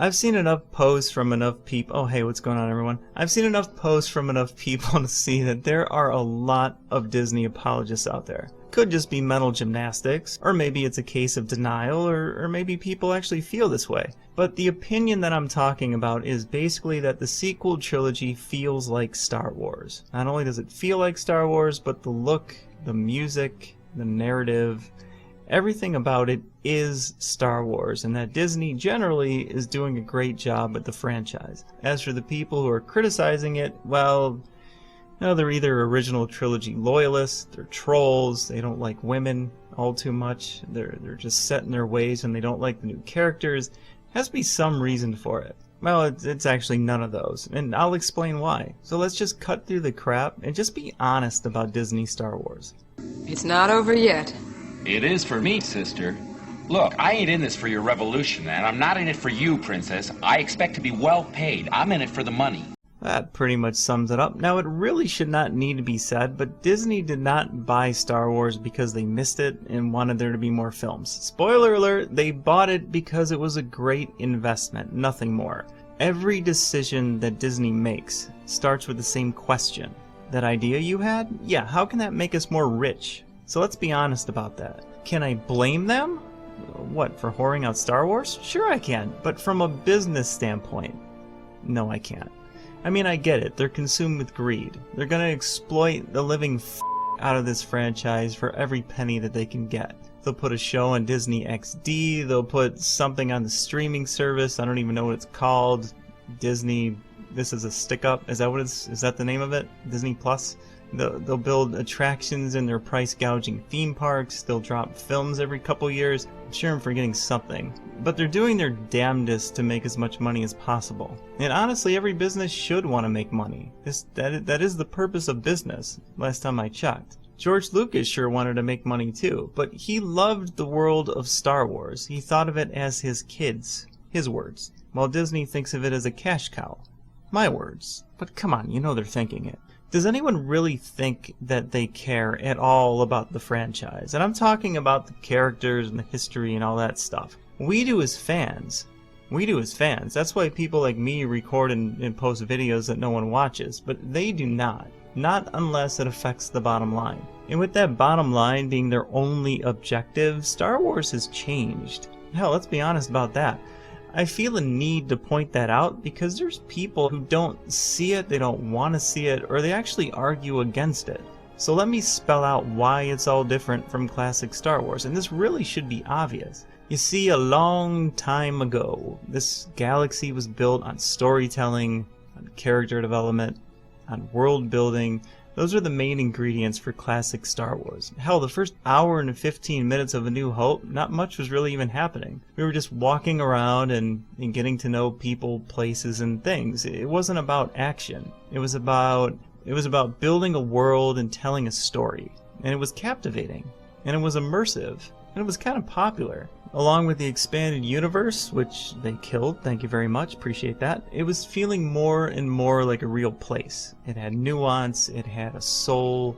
I've seen enough posts from enough people. Oh, hey, what's going on, everyone? I've seen enough posts from enough people to see that there are a lot of Disney apologists out there. Could just be mental gymnastics, or maybe it's a case of denial, or maybe people actually feel this way. But the opinion that I'm talking about is basically that the sequel trilogy feels like Star Wars. Not only does it feel like Star Wars, but the look, the music, the narrative, everything about it is Star Wars, and that Disney generally is doing a great job with the franchise. As for the people who are criticizing it, well, no, they're either original trilogy loyalists, they're trolls, they don't like women all too much, they're just set in their ways and they don't like the new characters. Has to be some reason for it. Well, it's actually none of those, and I'll explain why. So let's just cut through the crap and just be honest about Disney Star Wars. It's not over yet. It is for me, sister. Look, I ain't in this for your revolution, and I'm not in it for you, princess. I expect to be well paid. I'm in it for the money. That pretty much sums it up. Now, it really should not need to be said, but Disney did not buy Star Wars because they missed it and wanted there to be more films. Spoiler alert, they bought it because it was a great investment, nothing more. Every decision that Disney makes starts with the same question. That idea you had? Yeah, how can that make us more rich? So let's be honest about that. Can I blame them? What, for whoring out Star Wars? Sure I can, but from a business standpoint, no I can't. I mean, I get it, they're consumed with greed. They're gonna exploit the living out of this franchise for every penny that they can get. They'll put a show on Disney XD, they'll put something on the streaming service, I don't even know what it's called. Disney, this is a stick-up, is that the name of it? Disney Plus? They'll build attractions in their price gouging theme parks, they'll drop films every couple years. I'm sure I'm forgetting something. But they're doing their damnedest to make as much money as possible. And honestly, every business should want to make money. That is the purpose of business, last time I checked. George Lucas sure wanted to make money too, but he loved the world of Star Wars. He thought of it as his kids, his words, while Disney thinks of it as a cash cow. My words. But come on, you know they're thinking it. Does anyone really think that they care at all about the franchise? And I'm talking about the characters and the history and all that stuff. We do as fans. That's why people like me record and post videos that no one watches. But they do not. Not unless it affects the bottom line. And with that bottom line being their only objective, Star Wars has changed. Hell, let's be honest about that. I feel a need to point that out because there's people who don't see it, they don't want to see it, or they actually argue against it. So let me spell out why it's all different from classic Star Wars, and this really should be obvious. You see, a long time ago, this galaxy was built on storytelling, on character development, on world building. Those are the main ingredients for classic Star Wars. Hell, the first hour and 15 minutes of A New Hope, not much was really even happening. We were just walking around and getting to know people, places, and things. It wasn't about action. It was about building a world and telling a story. And it was captivating. And it was immersive. And it was kind of popular. Along with the expanded universe, which they killed, thank you very much, appreciate that, it was feeling more and more like a real place. It had nuance, it had a soul,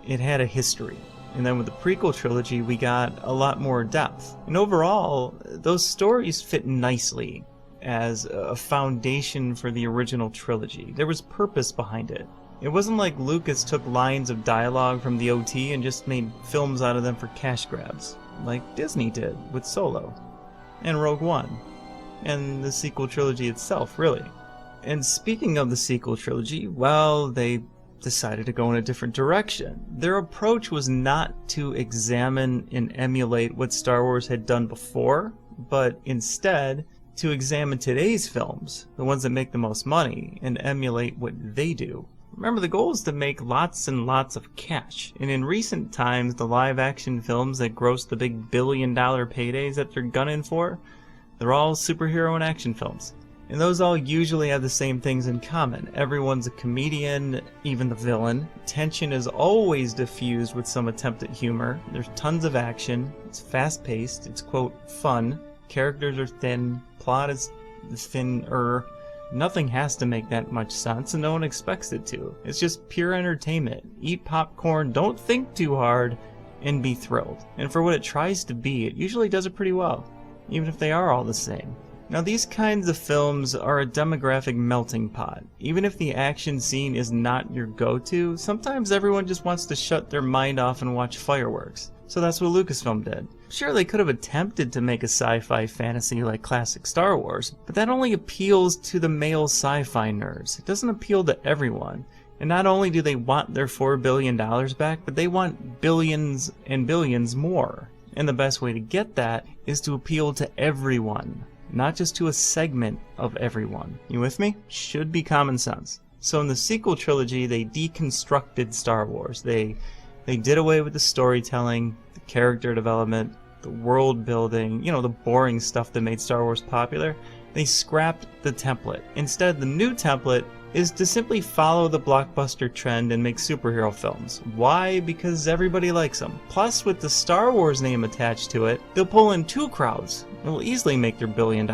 it had a history. And then with the prequel trilogy, we got a lot more depth. And overall, those stories fit nicely as a foundation for the original trilogy. There was purpose behind it. It wasn't like Lucas took lines of dialogue from the OT and just made films out of them for cash grabs, like Disney did with Solo, and Rogue One, and the sequel trilogy itself, really. And speaking of the sequel trilogy, well, they decided to go in a different direction. Their approach was not to examine and emulate what Star Wars had done before, but instead to examine today's films, the ones that make the most money, and emulate what they do. Remember, the goal is to make lots and lots of cash, and in recent times, the live-action films that gross the big billion-dollar paydays that they're gunning for, they're all superhero and action films. And those all usually have the same things in common. Everyone's a comedian, even the villain. Tension is always diffused with some attempt at humor. There's tons of action. It's fast-paced. It's, quote, fun. Characters are thin. Plot is thinner. Nothing has to make that much sense, and no one expects it to. It's just pure entertainment. Eat popcorn, don't think too hard, and be thrilled. And for what it tries to be, it usually does it pretty well, even if they are all the same. Now these kinds of films are a demographic melting pot. Even if the action scene is not your go-to, sometimes everyone just wants to shut their mind off and watch fireworks. So that's what Lucasfilm did. Sure, they could have attempted to make a sci-fi fantasy like classic Star Wars, but that only appeals to the male sci-fi nerds. It doesn't appeal to everyone. And not only do they want their $4 billion back, but they want billions and billions more. And the best way to get that is to appeal to everyone, not just to a segment of everyone. You with me? Should be common sense. So in the sequel trilogy, they deconstructed Star Wars. They did away with the storytelling, the character development, the world building, the boring stuff that made Star Wars popular. They scrapped the template. Instead, the new template is to simply follow the blockbuster trend and make superhero films. Why? Because everybody likes them. Plus, with the Star Wars name attached to it, they'll pull in two crowds. They'll easily make their $1 billion.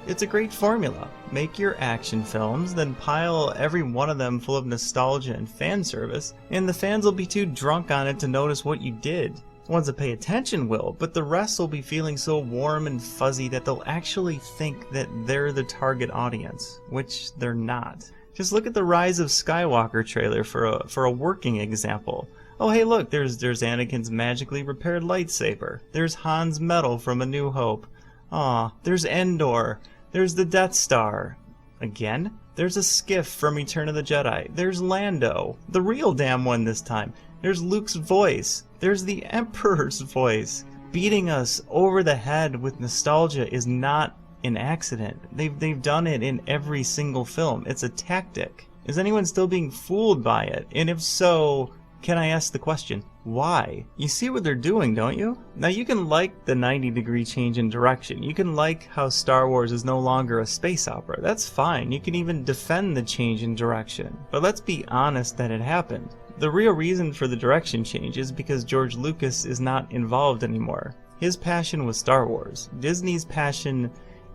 It's a great formula. Make your action films, then pile every one of them full of nostalgia and fan service, and the fans will be too drunk on it to notice what you did. The ones that pay attention will, but the rest will be feeling so warm and fuzzy that they'll actually think that they're the target audience, which they're not. Just look at the Rise of Skywalker trailer for a working example. Oh hey look, there's Anakin's magically repaired lightsaber. There's Han's medal from A New Hope. Aw, there's Endor. There's the Death Star. Again? There's a skiff from Return of the Jedi. There's Lando. The real damn one this time. There's Luke's voice. There's the Emperor's voice. Beating us over the head with nostalgia is not an accident. They've done it in every single film. It's a tactic. Is anyone still being fooled by it? And if so, can I ask the question, why? You see what they're doing, don't you? Now you can like the 90-degree change in direction. You can like how Star Wars is no longer a space opera. That's fine. You can even defend the change in direction. But let's be honest that it happened. The real reason for the direction change is because George Lucas is not involved anymore. His passion was Star Wars. Disney's passion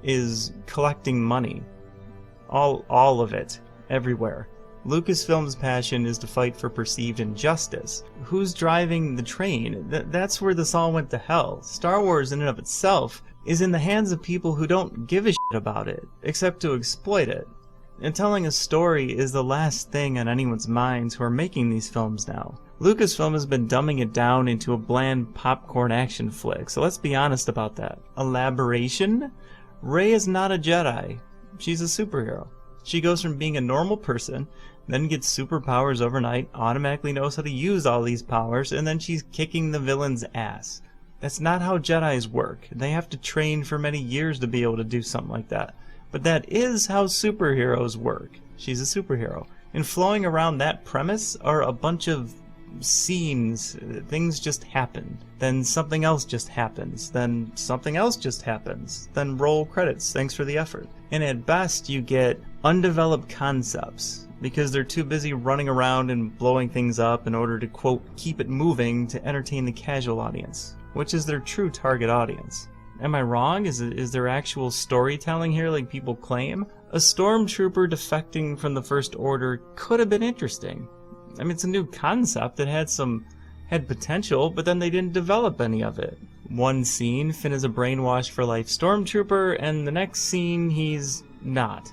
is collecting money. All of it. Everywhere. Lucasfilm's passion is to fight for perceived injustice. Who's driving the train? That's where this all went to hell. Star Wars in and of itself is in the hands of people who don't give a shit about it, except to exploit it. And telling a story is the last thing on anyone's minds who are making these films now. Lucasfilm has been dumbing it down into a bland popcorn action flick, so let's be honest about that. Elaboration? Rey is not a Jedi. She's a superhero. She goes from being a normal person, then gets superpowers overnight, automatically knows how to use all these powers, and then she's kicking the villain's ass. That's not how Jedis work. They have to train for many years to be able to do something like that. But that is how superheroes work. She's a superhero. And flowing around that premise are a bunch of scenes. Things just happen. Then something else just happens. Then something else just happens. Then roll credits. Thanks for the effort. And at best you get undeveloped concepts because they're too busy running around and blowing things up in order to, quote, keep it moving to entertain the casual audience, which is their true target audience. Am I wrong? Is there actual storytelling here like people claim? A stormtrooper defecting from the First Order could have been interesting. I mean, it's a new concept that had potential, but then they didn't develop any of it. One scene, Finn is a brainwashed for life stormtrooper, and the next scene, he's not.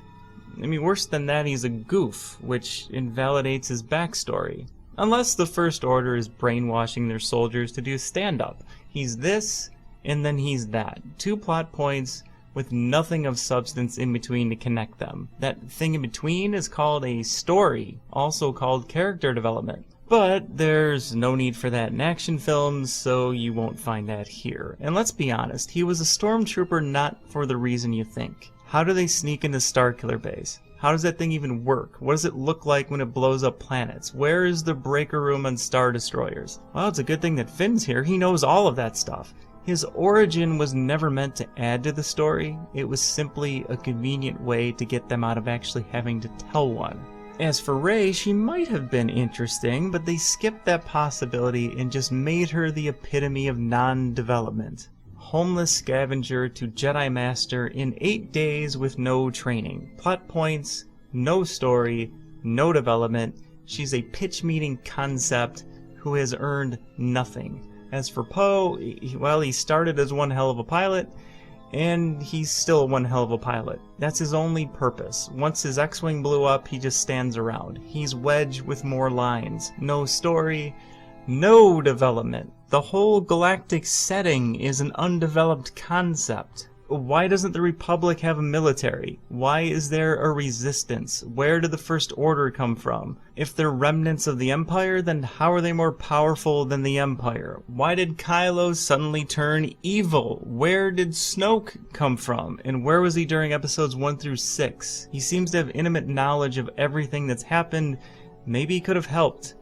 I mean, worse than that, he's a goof, which invalidates his backstory. Unless the First Order is brainwashing their soldiers to do stand-up. He's this, and then he's that. Two plot points with nothing of substance in between to connect them. That thing in between is called a story, also called character development. But there's no need for that in action films, so you won't find that here. And let's be honest, he was a stormtrooper not for the reason you think. How do they sneak into Starkiller Base? How does that thing even work? What does it look like when it blows up planets? Where is the breaker room on Star Destroyers? Well, it's a good thing that Finn's here. He knows all of that stuff. His origin was never meant to add to the story. It was simply a convenient way to get them out of actually having to tell one. As for Rey, she might have been interesting, but they skipped that possibility and just made her the epitome of non-development. Homeless scavenger to Jedi Master in 8 days with no training. Plot points, no story, no development. She's a pitch meeting concept who has earned nothing. As for Poe, well, he started as one hell of a pilot, And he's still one hell of a pilot. That's his only purpose. Once his X-Wing blew up, he just stands around. He's Wedge with more lines. No story, no development. The whole galactic setting is an undeveloped concept. Why doesn't the Republic have a military? Why is there a resistance? Where did the First Order come from? If they're remnants of the Empire, then how are they more powerful than the Empire? Why did Kylo suddenly turn evil? Where did Snoke come from? And where was he during episodes 1 through 6? He seems to have intimate knowledge of everything that's happened. Maybe he could have helped.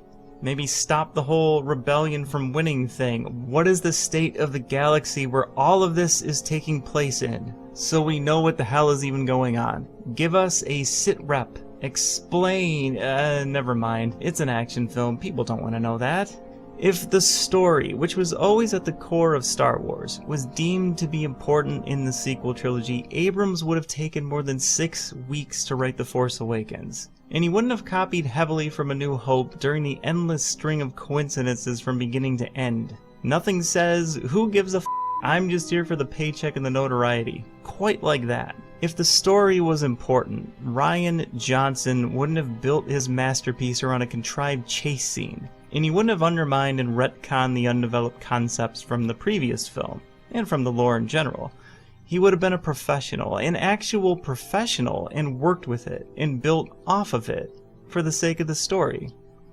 Maybe stop the whole rebellion from winning thing. What is the state of the galaxy where all of this is taking place in? So we know what the hell is even going on. Give us a sit rep. Explain. Never mind. It's an action film. People don't want to know that. If the story, which was always at the core of Star Wars, was deemed to be important in the sequel trilogy, Abrams would have taken more than 6 weeks to write The Force Awakens. And he wouldn't have copied heavily from A New Hope during the endless string of coincidences from beginning to end. Nothing says, who gives a f***, I'm just here for the paycheck and the notoriety. Quite like that. If the story was important, Rian Johnson wouldn't have built his masterpiece around a contrived chase scene, and he wouldn't have undermined and retconned the undeveloped concepts from the previous film, and from the lore in general. He would have been a professional, an actual professional, and worked with it, and built off of it, for the sake of the story,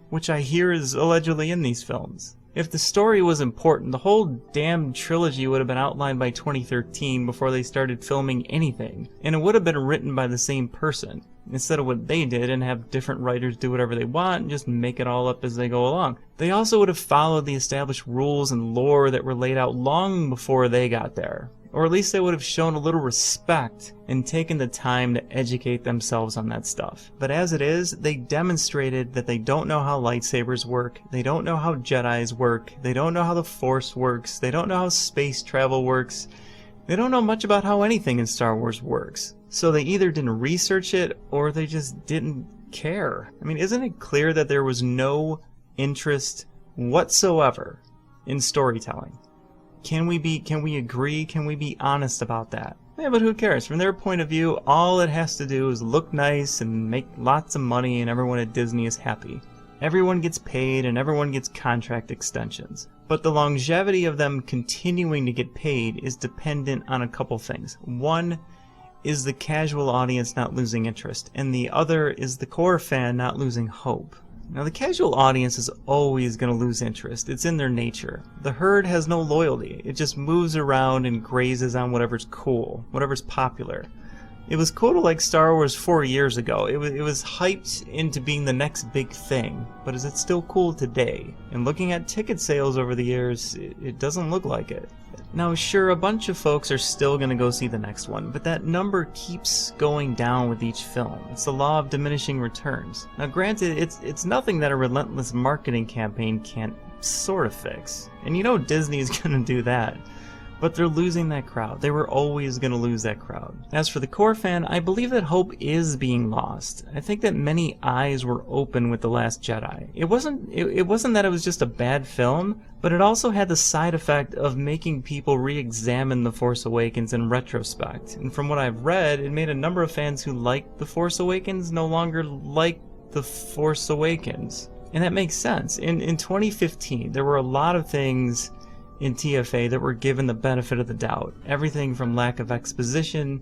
which I hear is allegedly in these films. If the story was important, the whole damn trilogy would have been outlined by 2013 before they started filming anything, and it would have been written by the same person, instead of what they did and have different writers do whatever they want and just make it all up as they go along. They also would have followed the established rules and lore that were laid out long before they got there. Or at least they would have shown a little respect and taken the time to educate themselves on that stuff. But as it is, they demonstrated that they don't know how lightsabers work, they don't know how Jedis work, they don't know how the Force works, they don't know how space travel works, they don't know much about how anything in Star Wars works. So they either didn't research it, or they just didn't care. I mean, isn't it clear that there was no interest whatsoever in storytelling? Can we agree? Can we be honest about that? Yeah, but who cares? From their point of view, all it has to do is look nice and make lots of money and everyone at Disney is happy. Everyone gets paid and everyone gets contract extensions. But the longevity of them continuing to get paid is dependent on a couple things. One is the casual audience not losing interest, and the other is the core fan not losing hope. Now, the casual audience is always going to lose interest. It's in their nature. The herd has no loyalty. It just moves around and grazes on whatever's cool, whatever's popular. It was cool to like Star Wars 4 years ago. It was hyped into being the next big thing. But is it still cool today? And looking at ticket sales over the years, it doesn't look like it. Now, sure, a bunch of folks are still going to go see the next one, but that number keeps going down with each film. It's the law of diminishing returns. Now, granted, it's nothing that a relentless marketing campaign can't sort of fix. And you know Disney's going to do that. But they're losing that crowd. They were always going to lose that crowd. As for the core fan, I believe that hope is being lost. I think that many eyes were open with The Last Jedi. It wasn't that it was just a bad film, but it also had the side effect of making people re-examine The Force Awakens in retrospect. And from what I've read, it made a number of fans who liked The Force Awakens no longer like The Force Awakens. And that makes sense. In 2015, there were a lot of things in TFA that were given the benefit of the doubt. Everything from lack of exposition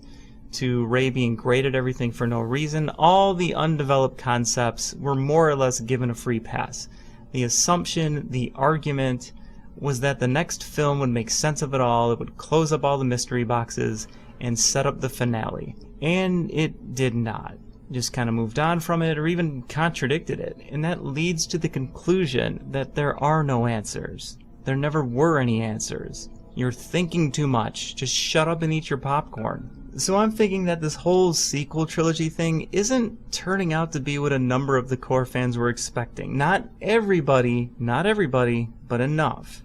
to Rey being great at everything for no reason. All the undeveloped concepts were more or less given a free pass. The assumption, the argument, was that the next film would make sense of it all, it would close up all the mystery boxes, and set up the finale. And it did not. Just kind of moved on from it, or even contradicted it. And that leads to the conclusion that there are no answers. There never were any answers. You're thinking too much. Just shut up and eat your popcorn. So I'm thinking that this whole sequel trilogy thing isn't turning out to be what a number of the core fans were expecting. Not everybody, but enough.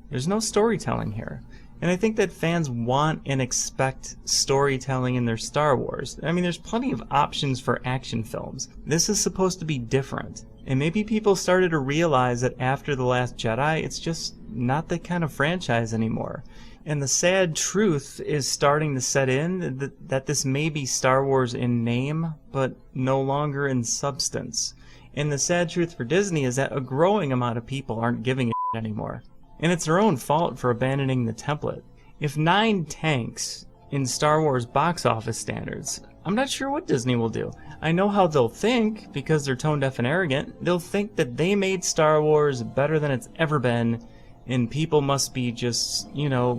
There's no storytelling here. And I think that fans want and expect storytelling in their Star Wars. I mean, there's plenty of options for action films. This is supposed to be different. And maybe people started to realize that after The Last Jedi, it's just not that kind of franchise anymore. And the sad truth is starting to set in that this may be Star Wars in name, but no longer in substance. And the sad truth for Disney is that a growing amount of people aren't giving a shit anymore. And it's their own fault for abandoning the template. If 9 tanks in Star Wars box office standards, I'm not sure what Disney will do. I know how they'll think, because they're tone deaf and arrogant. They'll think that they made Star Wars better than it's ever been, and people must be just,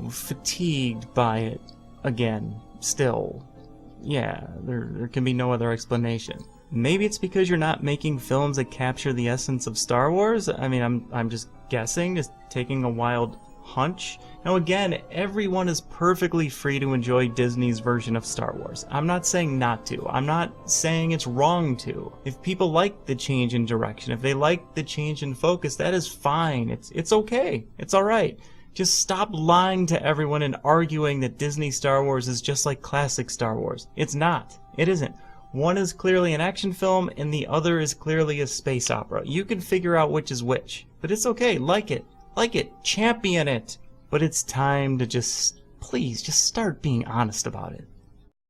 fatigued by it again, still. Yeah, there can be no other explanation. Maybe it's because you're not making films that capture the essence of Star Wars. I mean, I'm just guessing, just taking a wild hunch. Now again, everyone is perfectly free to enjoy Disney's version of Star Wars. I'm not saying not to. I'm not saying it's wrong to. If people like the change in direction, if they like the change in focus, that is fine. It's okay. It's alright. Just stop lying to everyone and arguing that Disney Star Wars is just like classic Star Wars. It's not. It isn't. One is clearly an action film and the other is clearly a space opera. You can figure out which is which. But it's okay. Like it. Champion it. But it's time to please, just start being honest about it.